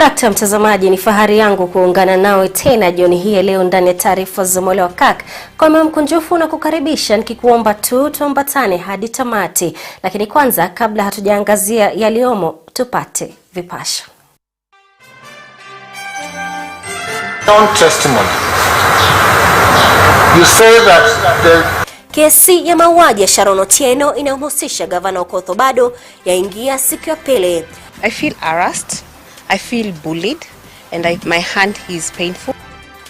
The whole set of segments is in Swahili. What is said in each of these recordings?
Sadakta mtazamaji, ni fahari yangu kuungana nawe tena jioni hii leo ndani ya taarifa za Mwale wa Kirk. Kwa moyo mkunjufu na kukaribisha nikikuomba tu tuambatane hadi tamati. Lakini kwanza, kabla hatujaangazia yaliomo, tupate vipasho. Testimony. You say that Kesi ya mauaji ya Sharon Otieno inayomhusisha gavana Okoth bado yaingia siku ya pili. I feel harassed, I feel bullied, and my hand is painful.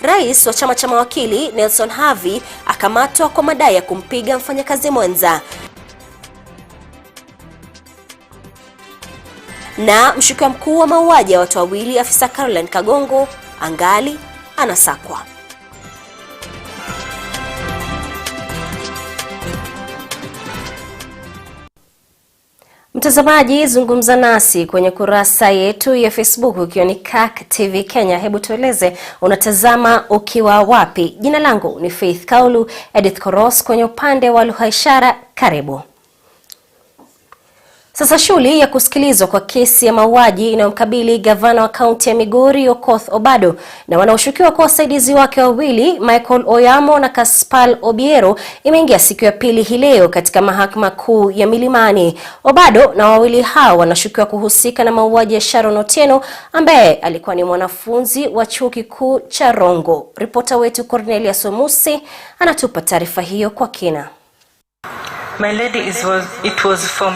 Rais wa chama cha mawakili Nelson Havi akamatwa kwa madai ya kumpiga mfanyakazi mwenza. Na mshukiwa mkuu wa mauaji ya watu wawili afisa Caroline Kagongo angali anasakwa. Mtazamaji, zungumza nasi kwenye kurasa yetu ya Facebook ukiwa ni Kirk TV Kenya. Hebu tueleze unatazama ukiwa wapi. Jina langu ni Faith Kaulu, Edith Koros kwenye upande wa lugha ishara. Karibu. Sasa shughuli ya kusikilizwa kwa kesi ya mauaji inayomkabili gavana wa kaunti ya Migori Okoth Obado na wanaoshukiwa kwa wasaidizi wake wawili Michael Oyamo na Kaspal Obiero imeingia siku ya pili hii leo katika mahakama kuu ya Milimani. Obado na wawili hao wanashukiwa kuhusika na mauaji ya Sharon Otieno ambaye alikuwa ni mwanafunzi wa chuo kikuu cha Rongo. Ripota wetu Cornelia Somusi anatupa taarifa hiyo kwa kina. My lady, it was for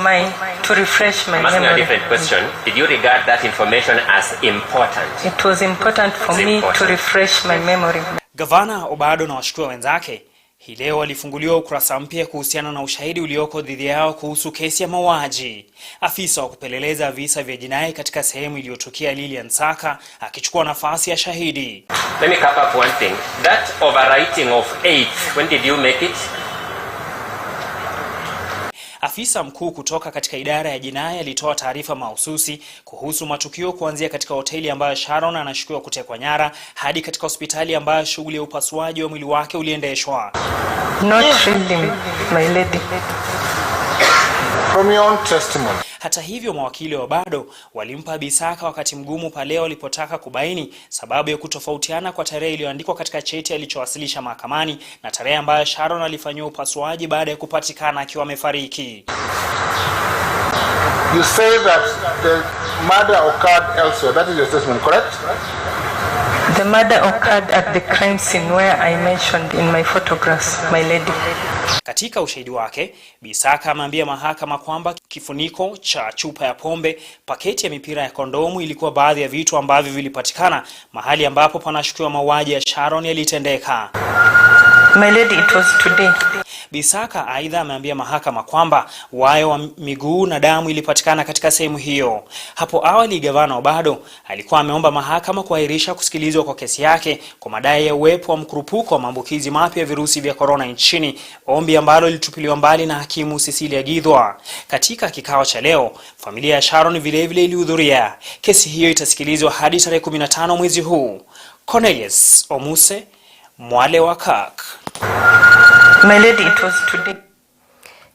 to refresh my memory. I'm asking a different question. Did you regard that information as important? It was important for me to refresh my memory. Gavana Obado na washukiwa wenzake hii leo walifunguliwa ukurasa mpya kuhusiana na ushahidi ulioko dhidi yao kuhusu kesi ya mauaji. Afisa wa kupeleleza visa vya jinai katika sehemu iliyotokea Lilian Saka akichukua nafasi ya shahidi. Let me cap up one thing. That overwriting of 8, when did you make it? Afisa mkuu kutoka katika idara ya jinai alitoa taarifa mahususi kuhusu matukio kuanzia katika hoteli ambayo Sharon anashukiwa kutekwa nyara hadi katika hospitali ambayo shughuli ya upasuaji wa mwili wake uliendeshwa. Not really, my lady. From your own testimony. Hata hivyo, mawakili wa Obado walimpa Bisaka wakati mgumu pale walipotaka kubaini sababu ya kutofautiana kwa tarehe iliyoandikwa katika cheti alichowasilisha mahakamani na tarehe ambayo Sharon alifanyiwa upasuaji baada ya kupatikana akiwa amefariki. You say that the murder occurred elsewhere. That is your statement, correct? The murder occurred at the crime scene where I mentioned in my photographs, my lady. Katika ushahidi wake, Bisaka ameambia mahakama kwamba kifuniko cha chupa ya pombe, paketi ya mipira ya kondomu ilikuwa baadhi ya vitu ambavyo vilipatikana mahali ambapo panashukiwa mauaji ya Sharon yalitendeka. My lady, it was today. Bisaka aidha ameambia mahakama kwamba wayo wa miguu na damu ilipatikana katika sehemu hiyo. Hapo awali gavana Obado alikuwa ameomba mahakama kuahirisha kusikilizwa kwa kesi yake kwa madai ya uwepo wa mkurupuko wa maambukizi mapya ya virusi vya corona nchini, ombi ambalo lilitupiliwa mbali na hakimu Cecilia Githwa. Katika kikao cha leo, familia ya Sharon vilevile ilihudhuria. Kesi hiyo itasikilizwa hadi tarehe 15 mwezi huu. Cornelius Omuse, Mwale wa Kirk. My lady, it was today.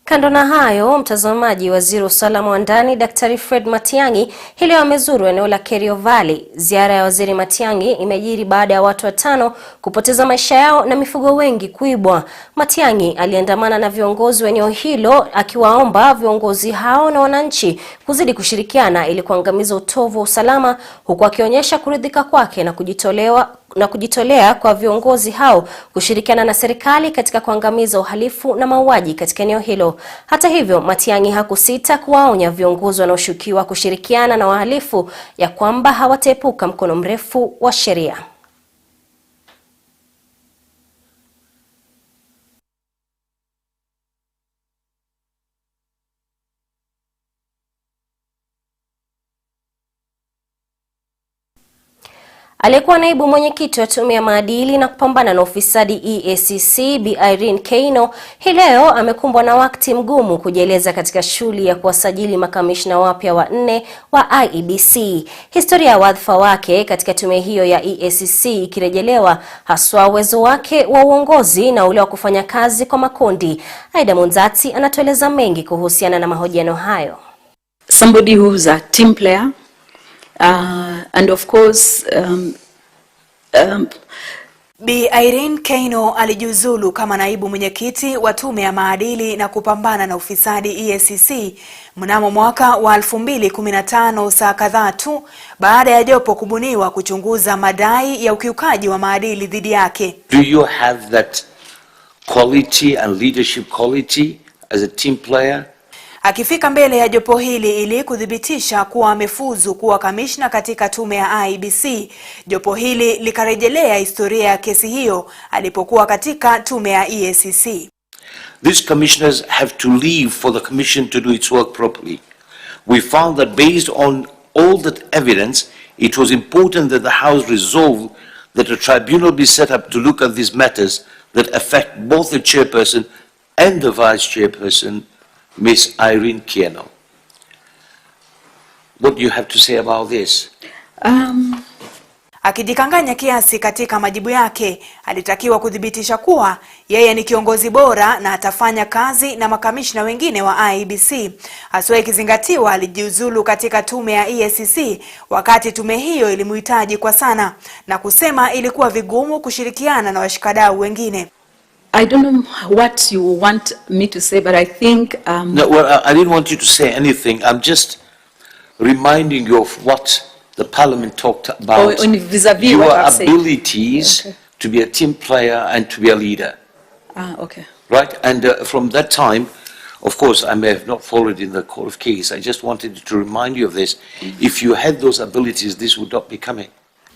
Kando na hayo, mtazamaji, waziri wa usalama wa ndani Daktari Fred Matiang'i hii leo amezuru eneo la Kerio Valley. Ziara ya waziri Matiang'i imejiri baada ya watu 5 kupoteza maisha yao na mifugo wengi kuibwa. Matiang'i aliandamana na viongozi wa eneo hilo akiwaomba viongozi hao na wananchi kuzidi kushirikiana ili kuangamiza utovu wa usalama, huku akionyesha kuridhika kwake na kujitolea kwa viongozi hao kushirikiana na serikali katika kuangamiza uhalifu na mauaji katika eneo hilo. Hata hivyo, Matiang'i hakusita kuwaonya viongozi wanaoshukiwa kushirikiana na wahalifu ya kwamba hawataepuka mkono mrefu wa sheria. Aliyekuwa naibu mwenyekiti wa tume ya maadili na kupambana na ufisadi EACC Bi Irene Keino hii leo amekumbwa na wakati mgumu kujieleza katika shughuli ya kuwasajili makamishna wapya wa 4 wa IEBC. Historia ya wadhifa wake katika tume hiyo ya EACC ikirejelewa haswa uwezo wake wa uongozi na ule wa kufanya kazi kwa makundi. Aida Munzati anatueleza mengi kuhusiana na mahojiano hayo. Somebody who's a team player, And of course, Bi Irene Keino alijiuzulu kama naibu mwenyekiti wa tume ya maadili na kupambana na ufisadi EACC mnamo mwaka wa 2015, saa kadhaa tu baada ya jopo kubuniwa kuchunguza madai ya ukiukaji wa maadili dhidi yake. Do you have that quality and leadership quality as a team player? Akifika mbele ya jopo hili ili kudhibitisha kuwa amefuzu kuwa kamishna katika tume ya IEBC, jopo hili likarejelea historia ya kesi hiyo alipokuwa katika tume ya EACC. These commissioners have to leave for the commission to do its work properly. We found that based on all that evidence, it was important that the House resolve that a tribunal be set up to look at these matters that affect both the chairperson and the vice chairperson, Miss Irene Keino. What do you have to say about this? Akijikanganya kiasi katika majibu yake, alitakiwa kudhibitisha kuwa yeye ni kiongozi bora na atafanya kazi na makamishna wengine wa IEBC. Haswa ikizingatiwa alijiuzulu katika tume ya EACC wakati tume hiyo ilimhitaji kwa sana, na kusema ilikuwa vigumu kushirikiana na washikadau wengine. I don't know what you want me to say, but I think... No, well, I didn't want you to say anything. I'm just reminding you of what the Parliament talked about, your abilities to be a team player and to be a leader. Okay. Right? And from that time, of course, I may have not followed in the court of case. I just wanted to remind you of this. If you had those abilities, this would not be coming.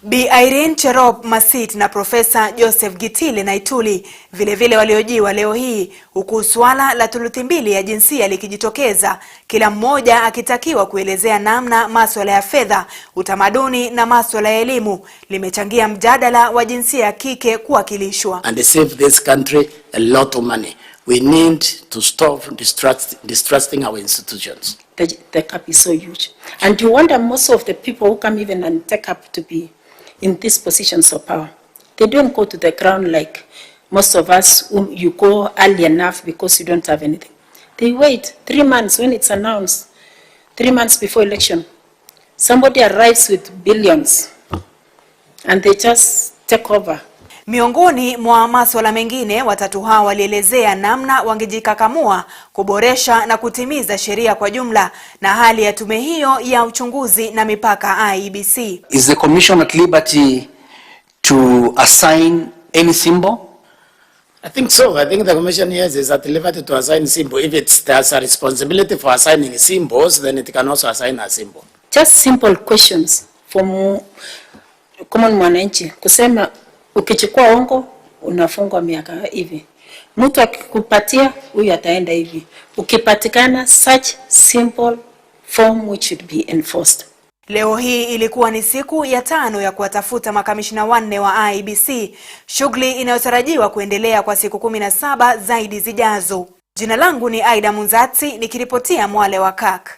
Bi Irene Cherop Masit na Profesa Joseph Gitile Naituli vile waliojiwa leo hii, huku swala la thuluthi mbili ya jinsia likijitokeza, kila mmoja akitakiwa kuelezea namna masuala ya fedha, utamaduni na masuala ya elimu limechangia mjadala wa jinsia ya kike kuwakilishwa. And they save this country a lot of money. We need to stop distrusting our institutions. The cap is so huge. And you wonder most of the people who come even and take up to be in these positions of power, they don't go to the ground like most of us whom you go early enough because you don't have anything. They wait 3 months when it's announced, 3 months before election. Somebody arrives with billions and they just take over. Miongoni mwa masuala mengine, watatu hao walielezea namna wangejikakamua kuboresha na kutimiza sheria kwa jumla na hali ya tume hiyo ya uchunguzi na mipaka IEBC. Is the commission at liberty to assign any symbol? I think so. I think the commission is at liberty to assign symbol. If there's a responsibility for assigning symbols, then it can also assign a symbol. Just simple questions from common mwananchi. Kusema ukichukua ongo unafungwa miaka hivi. Mtu akikupatia huyu ataenda hivi. Ukipatikana, such simple form which should be enforced. Leo hii ilikuwa ni siku ya 5 ya kuwatafuta makamishna 4 wa IEBC, shughuli inayotarajiwa kuendelea kwa siku 17 zaidi zijazo. Jina langu ni Aida Munzati nikiripotia Mwale wa Kirk.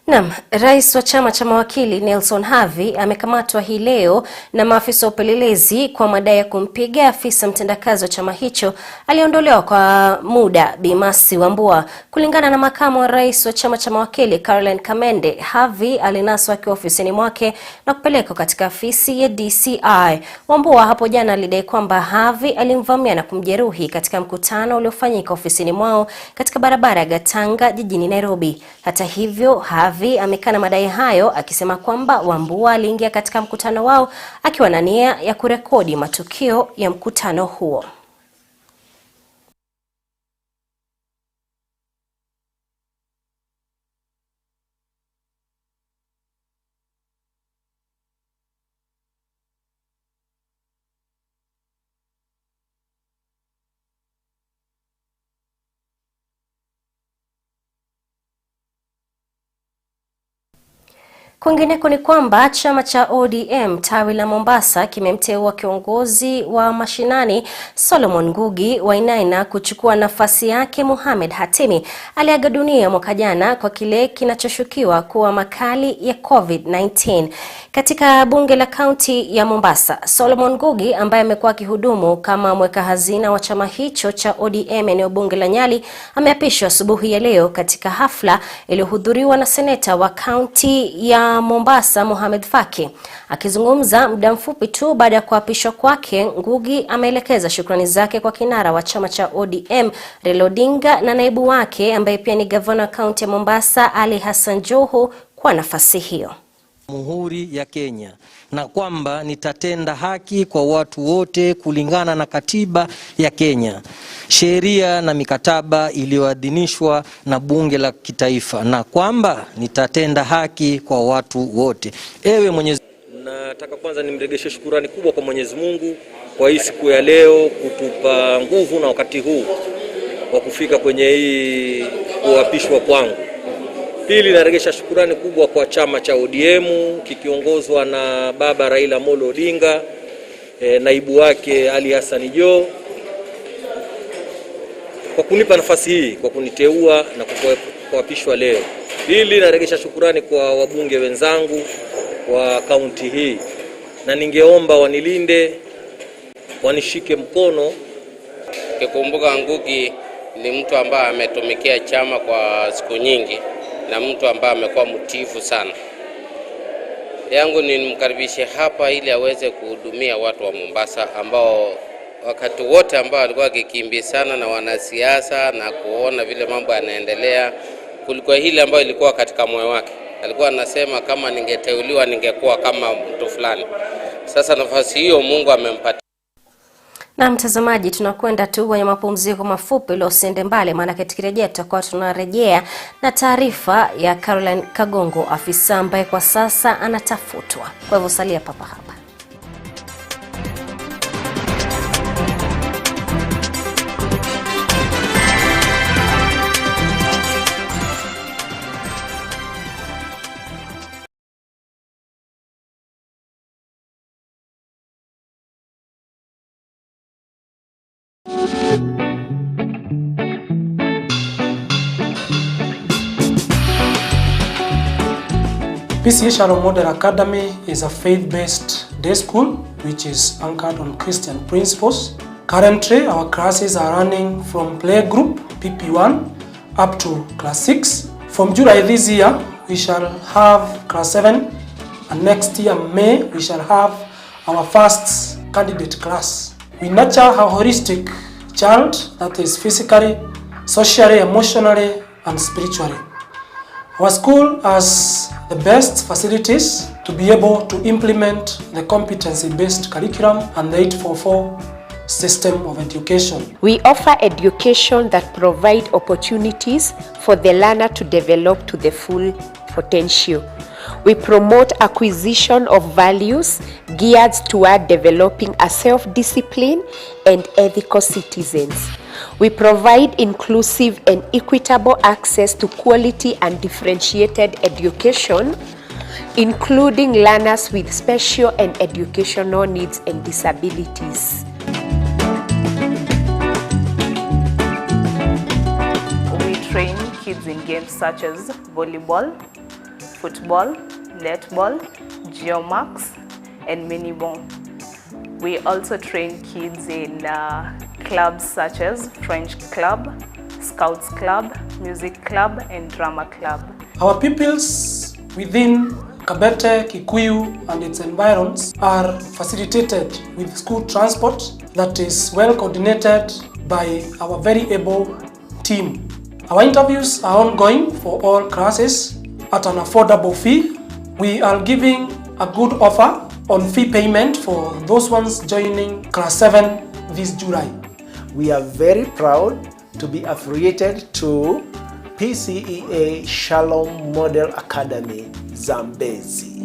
Naam, rais wa chama cha mawakili Nelson Havi amekamatwa hii leo na maafisa wa upelelezi kwa madai ya kumpiga afisa mtendakazi wa chama hicho aliondolewa kwa muda Bi Mercy Wambua. Kulingana na makamu wa rais wa chama cha mawakili Caroline Kamende, Havi alinaswa akiwa ofisini mwake na kupelekwa katika afisi ya DCI. Wambua hapo jana alidai kwamba Havi alimvamia na kumjeruhi katika mkutano uliofanyika ofisini mwao katika barabara ya Gatanga jijini Nairobi. Hata hivyo, Havi amekana madai hayo akisema kwamba Wambua aliingia katika mkutano wao akiwa na nia ya kurekodi matukio ya mkutano huo. Kwingineko ni kwamba chama cha ODM tawi la Mombasa kimemteua kiongozi wa mashinani Solomon Ngugi wa Inaina kuchukua nafasi yake Mohamed Hatimi aliaga dunia mwaka jana kwa kile kinachoshukiwa kuwa makali ya COVID-19. Katika bunge la kaunti ya Mombasa, Solomon Ngugi ambaye amekuwa akihudumu kama mweka hazina wa chama hicho cha ODM eneo bunge la Nyali ameapishwa asubuhi ya leo katika hafla iliyohudhuriwa na seneta wa kaunti ya wa Mombasa Mohamed Faki. Akizungumza muda mfupi tu baada ya kuapishwa kwake, Ngugi ameelekeza shukrani zake kwa kinara wa chama cha ODM Raila Odinga na naibu wake ambaye pia ni gavana kaunti ya Mombasa Ali Hassan Joho kwa nafasi hiyo. Muhuri ya Kenya na kwamba nitatenda haki kwa watu wote kulingana na katiba ya Kenya, sheria na mikataba iliyoadhinishwa na bunge la kitaifa, na kwamba nitatenda haki kwa watu wote. Ewe Mwenyezi, nataka kwanza nimregeshe shukrani kubwa kwa Mwenyezi Mungu kwa hii siku ya leo kutupa nguvu na wakati huu wa kufika kwenye hii kuapishwa kwangu. Pili, naregesha shukrani kubwa kwa chama cha ODM kikiongozwa na baba Raila Amolo Odinga, naibu wake Ali Hassan Joho kwa kunipa nafasi hii, kwa kuniteua na kuapishwa leo. Pili, naregesha shukrani kwa wabunge wenzangu wa kaunti hii, na ningeomba wanilinde, wanishike mkono. Kikumbuka Ngugi ni mtu ambaye ametumikia chama kwa siku nyingi na mtu ambaye amekuwa mtiifu sana. Yangu ni nimkaribishe hapa ili aweze kuhudumia watu wa Mombasa ambao wakati wote ambao alikuwa akikimbizana na wanasiasa na kuona vile mambo yanaendelea, kulikuwa hili ambayo ilikuwa katika moyo wake. Alikuwa anasema kama ningeteuliwa ningekuwa kama mtu fulani. Sasa nafasi hiyo Mungu amempatia. Na mtazamaji, tunakwenda tu kwenye mapumziko mafupi, leo usiende mbali maana tukirejea tutakuwa tunarejea na taarifa ya Caroline Kagongo, afisa ambaye kwa sasa anatafutwa. Kwa hivyo salia papa hapa. PCA Shalom Model Academy is a faith-based day school which is anchored on Christian principles. Currently, our classes are running from playgroup PP1 up to class 6. From July this year, we shall have class 7, and next year, May, we shall have our first candidate class. We nurture a holistic child that is physically, socially, emotionally, and spiritually. Our school has the best facilities to be able to implement the competency-based curriculum and the 844 system of education. We offer education that provides opportunities for the learner to develop to the full potential. We promote acquisition of values geared toward developing a self-discipline and ethical citizens. We provide inclusive and equitable access to quality and differentiated education, including learners with special and educational needs and disabilities. We train kids in games such as volleyball, football, netball, geomax, and miniball. We also train kids in clubs such as French Club, Scouts Club, Music Club, and Drama Club. Our pupils within Kabete, Kikuyu, and its environs are facilitated with school transport that is well coordinated by our very able team. Our interviews are ongoing for all classes at an affordable fee. We are giving a good offer on fee payment for those ones joining class 7 this July. We are very proud to be affiliated to PCEA Shalom Model Academy, Zambezi.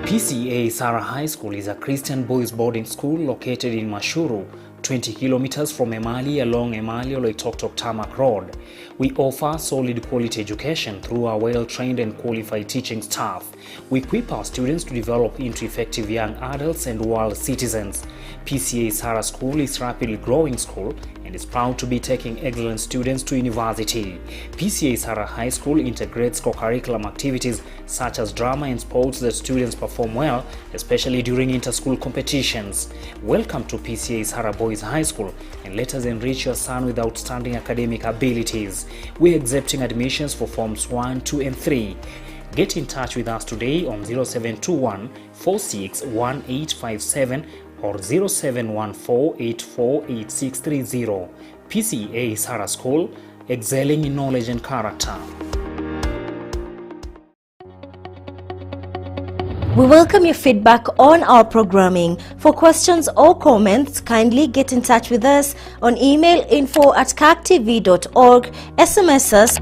PCEA Sarah High School is a Christian boys boarding school located in Mashuru, 20 kilometers from Emali along Emali-Oloitoktok Tarmac Road. We offer solid quality education through our well-trained and qualified teaching staff. We equip our students to develop into effective young adults and world citizens. PCA Sara School is a rapidly growing school and is proud to be taking excellent students to university. PCA Sara High School integrates co-curriculum activities such as drama and sports that students perform well, especially during inter-school competitions. Welcome to PCA Sara Boys High School, and let us enrich your son with outstanding academic abilities. We're accepting admissions for forms 1, 2 and 3. Get in touch with us today on 0721 461857 or 0714848630. PCA Sara School, excelling in knowledge and character. We welcome your feedback on our programming. For questions or comments, kindly get in touch with us on email info@kirktv.org, SMS us,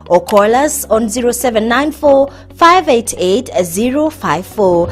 or call us on 0794 588 054.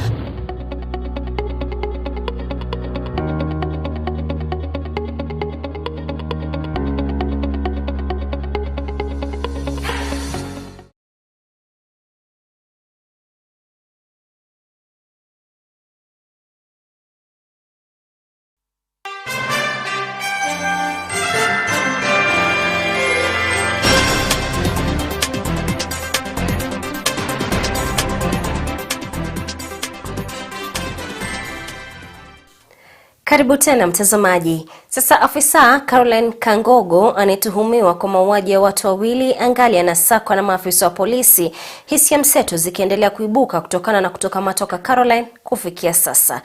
Karibu tena mtazamaji. Sasa afisa Caroline Kangogo anayetuhumiwa kwa mauaji ya watu wawili angali anasakwa na maafisa wa polisi, hisia mseto zikiendelea kuibuka kutokana na kutokamatwa kwa Caroline kufikia sasa.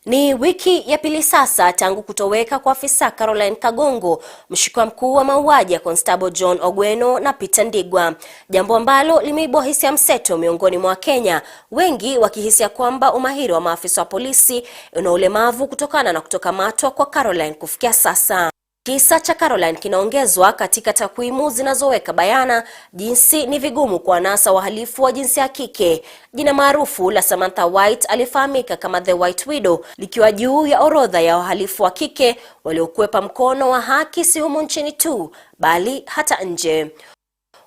Ni wiki ya pili sasa tangu kutoweka kwa afisa Caroline Kangogo, mshukiwa mkuu wa mauaji ya Constable John Ogweno na Peter Ndigwa. Jambo ambalo limeibua hisia mseto miongoni mwa Kenya, wengi wakihisia kwamba umahiri wa maafisa wa polisi una ulemavu kutokana na kutokamatwa kwa Caroline kufikia sasa. Kisa cha Caroline kinaongezwa katika takwimu zinazoweka bayana jinsi ni vigumu kwa nasa wahalifu wa jinsia ya kike. Jina maarufu la Samantha White alifahamika kama The White Widow, likiwa juu ya orodha ya wahalifu wa kike waliokwepa mkono wa haki si humu nchini tu, bali hata nje.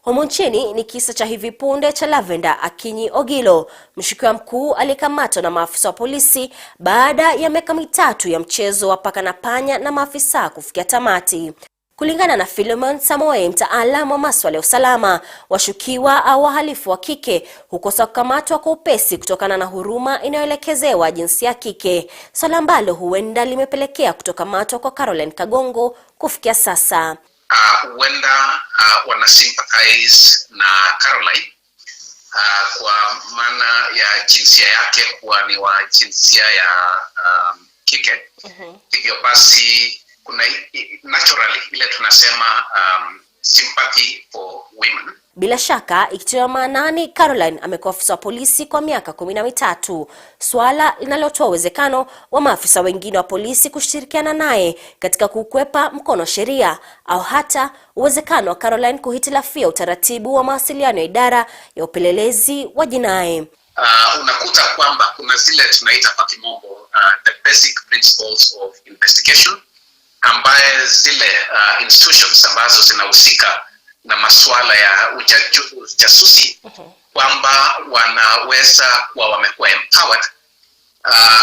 Humu nchini ni kisa cha hivi punde cha Lavender Akinyi Ogilo, mshukiwa mkuu aliyekamatwa na maafisa wa polisi baada ya miaka mitatu ya mchezo wa paka na panya na maafisa kufikia tamati. Kulingana na Philemon Samoe, mtaalamu wa masuala ya usalama, washukiwa au wahalifu wa kike hukosa kukamatwa kwa upesi kutokana na huruma inayoelekezewa jinsia ya kike, swala ambalo huenda limepelekea kutokamatwa kwa Caroline Kangogo kufikia sasa. Huenda wanasympathize na Caroline kwa maana ya jinsia yake kuwa ni wa jinsia ya kike. Hivyo basi kuna naturally ile tunasema sympathy for women. Bila shaka ikitiwa maanani Caroline amekuwa afisa wa polisi kwa miaka 13, swala linalotoa uwezekano wa maafisa wengine wa polisi kushirikiana naye katika kukwepa mkono sheria, au hata uwezekano wa Caroline kuhitilafia utaratibu wa mawasiliano ya idara ya upelelezi wa jinai. Unakuta kwamba kuna zile tunaita kwa kimombo the basic principles of investigation, ambaye zile institutions ambazo zinahusika na masuala ya ujasusi kwamba wanaweza kuwa wamekuwa empowered.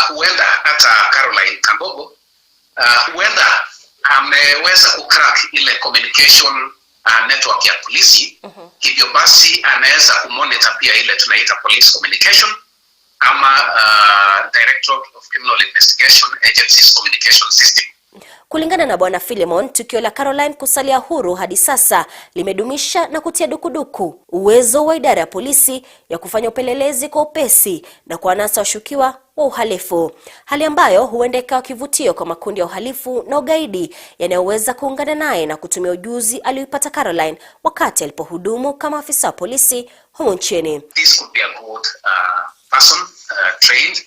Huenda hata Caroline Kangogo huenda ameweza kucrack ile communication network ya polisi. Hivyo basi anaweza kumonitor pia ile tunaita police communication ama Directorate of Criminal Investigation Agencies communication system. Kulingana na Bwana Philemon, tukio la Caroline kusalia huru hadi sasa limedumisha na kutia dukuduku uwezo wa idara ya polisi ya kufanya upelelezi kwa upesi na kuwanasa washukiwa wa uhalifu, hali ambayo huenda ikawa kivutio kwa makundi ya uhalifu na ugaidi yanayoweza kuungana naye na kutumia ujuzi aliyopata Caroline wakati alipohudumu kama afisa wa polisi humu nchini. This could be a good person trained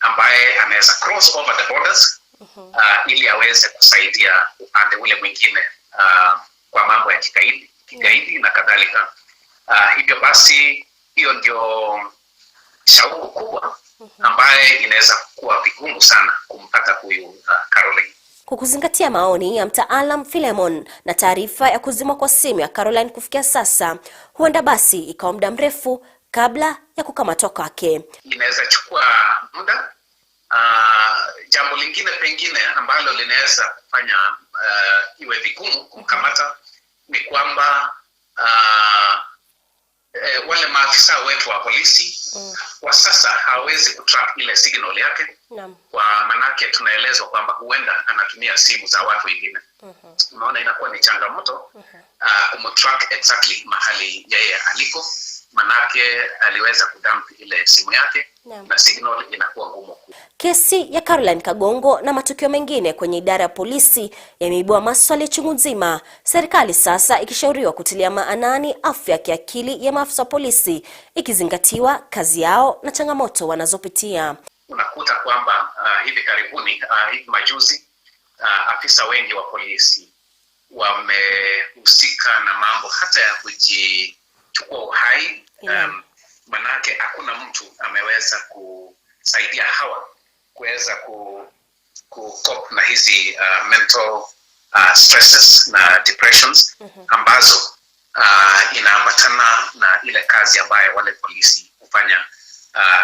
ambaye anaweza cross over the borders ili aweze kusaidia upande ule mwingine kwa mambo ya kigaidi na kadhalika. Hivyo basi hiyo ndio shauku kubwa ambaye inaweza kuwa vigumu sana kumpata huyu Caroline. Kwa kuzingatia maoni ya mtaalam Philemon na taarifa ya kuzimwa kwa simu ya Caroline kufikia sasa, huenda basi ikawa muda mrefu kabla ya kukamatwa kwake. Inaweza chukua muda. Jambo lingine pengine ambalo linaweza kufanya iwe vigumu kumkamata ni kwamba wale maafisa wetu wa polisi kwa sasa hawezi kutrack ile signal yake. Kwa manake tunaelezwa kwamba huenda anatumia simu za watu wengine. Unaona inakuwa ni changamoto kumtrack exactly mahali yeye aliko, manake aliweza kudump ile simu yake na signal inakuwa ngumu. Kesi ya Caroline Kagongo na matukio mengine kwenye idara ya polisi yameibua maswali chungu nzima, serikali sasa ikishauriwa kutilia maanani afya ya kiakili ya maafisa wa polisi ikizingatiwa kazi yao na changamoto wanazopitia. Unakuta kwamba hivi karibuni hivi majuzi afisa wengi wa polisi wamehusika na mambo hata ya kujichukua uhai. Manake hakuna mtu ameweza kusaidia hawa kuweza cope na hizi mental stresses na depressions ambazo inaambatana na ile kazi ambayo wale polisi hufanya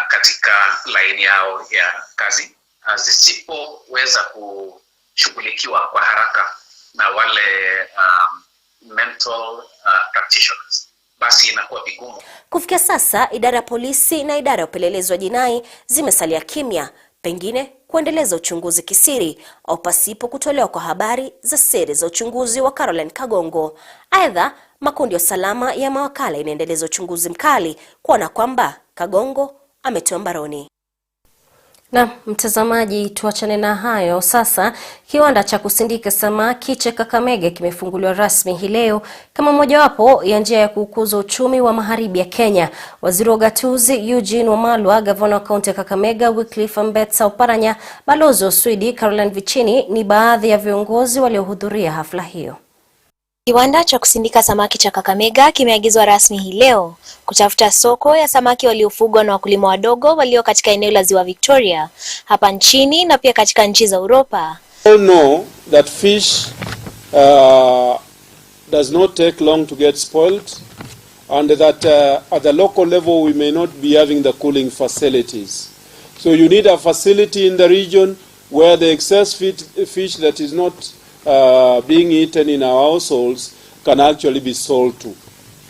katika laini yao ya kazi. Zisipoweza kushughulikiwa kwa haraka na wale mental practitioners, basi inakuwa vigumu. Kufikia sasa idara ya polisi na idara ya upelelezi wa jinai zimesalia kimya, pengine kuendeleza uchunguzi kisiri au pasipo kutolewa kwa habari za siri za uchunguzi wa Caroline Kagongo. Aidha, makundi ya usalama ya mawakala inaendeleza uchunguzi mkali kuona kwamba Kagongo ametiwa mbaroni. Na mtazamaji, tuachane na hayo sasa. Kiwanda cha kusindika samaki cha Kakamega kimefunguliwa rasmi hii leo kama mojawapo ya njia ya kukuza uchumi wa magharibi ya Kenya. Waziri wa Ugatuzi Eugene Wamalwa, gavana wa kaunti ya Kakamega Wycliffe Ambetsa Oparanya, balozi wa Sweden Caroline Vichini ni baadhi ya viongozi waliohudhuria hafla hiyo. Kiwanda cha kusindika samaki cha Kakamega kimeagizwa rasmi hii leo kutafuta soko ya samaki waliofugwa na wakulima wadogo walio katika eneo la Ziwa Victoria hapa nchini na pia katika nchi za Europa. We all know that fish does not take long to get spoiled, and that at the local level we may not be having the cooling facilities. So you need a facility in the region where the excess fish that is not being eaten in our households can actually be sold to.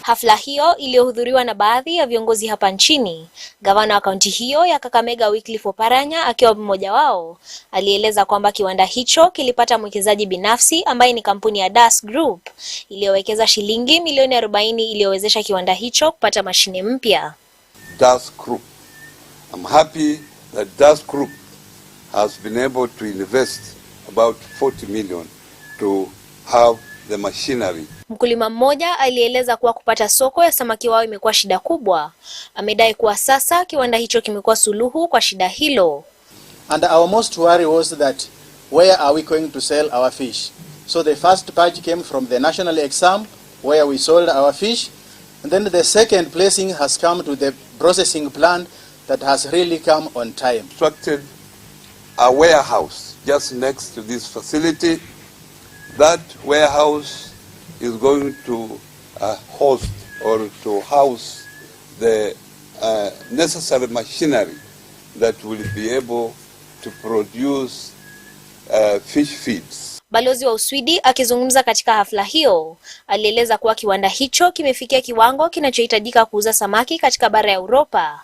Hafla hiyo iliyohudhuriwa na baadhi ya viongozi hapa nchini, gavana wa kaunti hiyo ya Kakamega Wycliffe Oparanya akiwa mmoja wao, alieleza kwamba kiwanda hicho kilipata mwekezaji binafsi ambaye ni kampuni ya Das Group iliyowekeza shilingi milioni 40 iliyowezesha kiwanda hicho kupata mashine mpya. Das Group. I'm happy that Das Group has been able to invest about 40 million to have the machinery. Mkulima mmoja alieleza kuwa kupata soko ya samaki wao imekuwa shida kubwa. Amedai kuwa sasa kiwanda hicho kimekuwa suluhu kwa shida hilo. And our most worry was that where are we going to sell our fish? So the first batch came from the national exam where we sold our fish, and then the second placing has come to the processing plant that has really come on time. Constructed a warehouse just next to this facility. That warehouse is going to host or to house the necessary machinery that will be able to produce fish feeds. Balozi wa Uswidi akizungumza katika hafla hiyo, alieleza kuwa kiwanda hicho kimefikia kiwango kinachohitajika kuuza samaki katika bara ya Europa,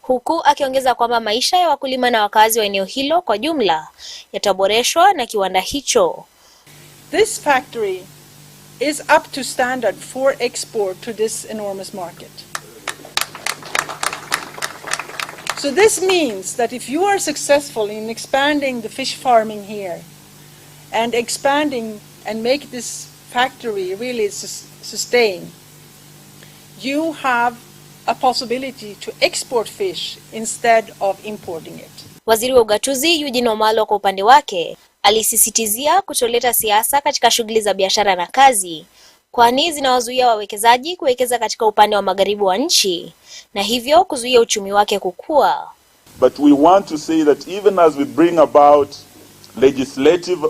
huku akiongeza kwamba maisha ya wakulima na wakazi wa eneo hilo kwa jumla yataboreshwa na kiwanda hicho. This factory is up to standard for export to this enormous market. So this means that if you are successful in expanding the fish farming here and expanding and make this factory really sustain, you have a possibility to export fish instead of importing it. Waziri wa Ugatuzi Eugene Wamalwa kwa upande wake alisisitizia kutoleta siasa katika shughuli za biashara na kazi, kwani zinawazuia wawekezaji kuwekeza katika upande wa magharibi wa nchi na hivyo kuzuia uchumi wake kukua. But we want to say that even as we bring about legislative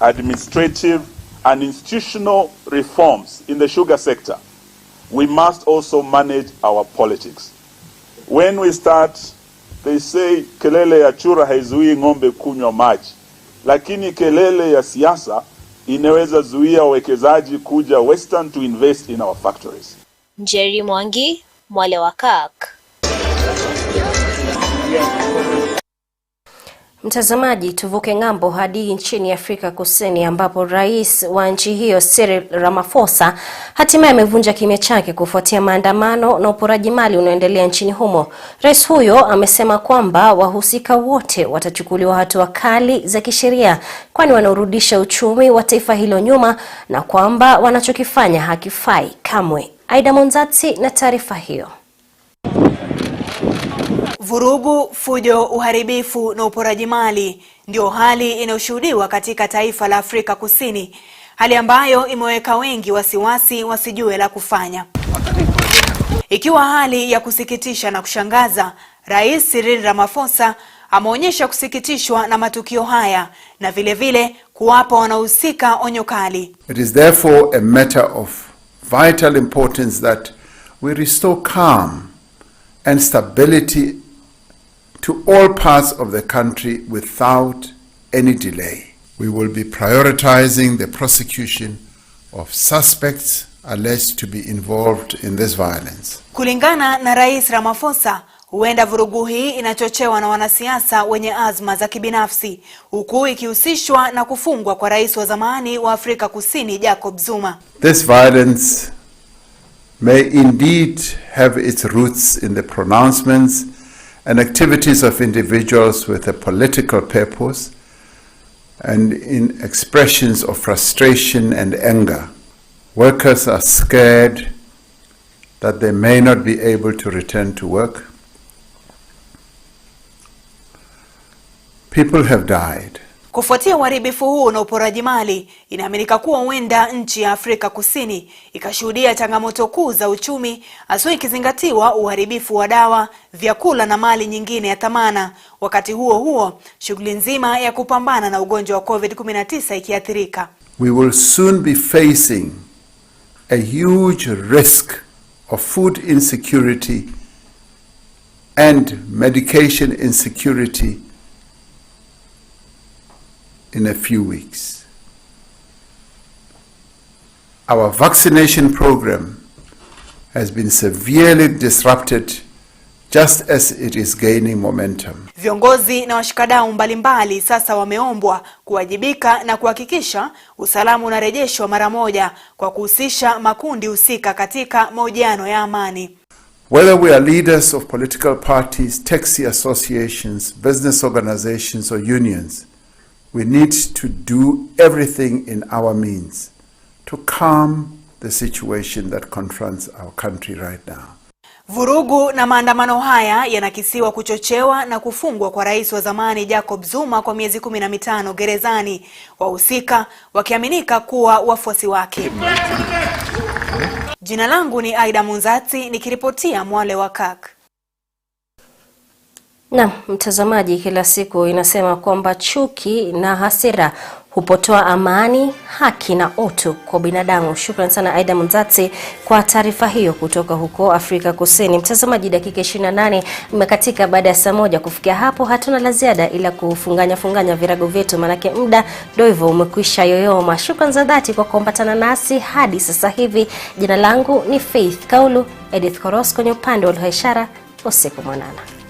administrative and institutional reforms in the sugar sector, we must also manage our politics. When we start, they say kelele ya chura haizuii ng'ombe kunywa maji, lakini kelele ya siasa inaweza zuia wawekezaji kuja Western to invest in our factories. Jerry Mwangi, Mwale wa Kirk. Mtazamaji, tuvuke ng'ambo hadi nchini Afrika Kusini ambapo rais wa nchi hiyo Cyril Ramaphosa hatimaye amevunja kimya chake kufuatia maandamano na uporaji mali unaoendelea nchini humo. Rais huyo amesema kwamba wahusika wote watachukuliwa hatua kali za kisheria kwani wanaurudisha uchumi wa taifa hilo nyuma na kwamba wanachokifanya hakifai kamwe. Aida Monzatsi na taarifa hiyo. Vurugu, fujo, uharibifu na uporaji mali ndio hali inayoshuhudiwa katika taifa la Afrika Kusini, hali ambayo imeweka wengi wasiwasi wasijue la kufanya. Ikiwa hali ya kusikitisha na kushangaza, Rais Cyril Ramaphosa ameonyesha kusikitishwa na matukio haya na vile kuwapa wanaohusika onyo kali. It is therefore a matter of vital importance that we restore calm and stability to all parts of the country without any delay. We will be prioritizing the prosecution of suspects alleged to be involved in this violence. Kulingana na Rais Ramaphosa, huenda vurugu hii inachochewa na wanasiasa wenye azma za kibinafsi, huku ikihusishwa na kufungwa kwa rais wa zamani wa Afrika Kusini Jacob Zuma. This violence may indeed have its roots in the pronouncements and activities of individuals with a political purpose and in expressions of frustration and anger. Workers are scared that they may not be able to return to work. People have died. Kufuatia uharibifu huu na uporaji mali, inaaminika kuwa huenda nchi ya Afrika Kusini ikashuhudia changamoto kuu za uchumi, hasa ikizingatiwa uharibifu wa dawa, vyakula na mali nyingine ya thamana. Wakati huo, shughuli nzima ya kupambana na ugonjwa wa COVID-19 ikiathirika. We will soon be facing a huge risk of food insecurity and medication insecurity in a few weeks. Our vaccination program has been severely disrupted just as it is gaining momentum. Viongozi na washikadau mbalimbali sasa wameombwa kuwajibika na kuhakikisha usalama unarejeshwa mara moja kwa kuhusisha makundi husika katika mahojiano ya amani. Whether we are leaders of political parties, taxi associations, business organizations or unions, we need to do everything in our means to calm the situation that confronts our country right now. Vurugu na maandamano haya yanakisiwa kuchochewa na kufungwa kwa rais wa zamani Jacob Zuma kwa miezi 15 gerezani, wahusika wakiaminika kuwa wafuasi wake. Jina langu ni Aida Monzatsi nikiripotia Mwale wa Kirk. Na mtazamaji, kila siku inasema kwamba chuki na hasira hupotoa amani, haki na utu kwa binadamu. Shukrani sana Aida Monzatsi kwa taarifa hiyo kutoka huko Afrika Kusini. Mtazamaji, dakika 28 imekatika baada ya saa 1. Kufikia hapo hatuna la ziada ila kufunganya virago vyetu, manake muda ndio hivyo umekwisha yoyoma. Shukrani za dhati kwa kuambatana nasi hadi sasa hivi. Jina langu ni Faith Kaulu, Edith Koros kwenye upande wa ishara. Usiku mwanana.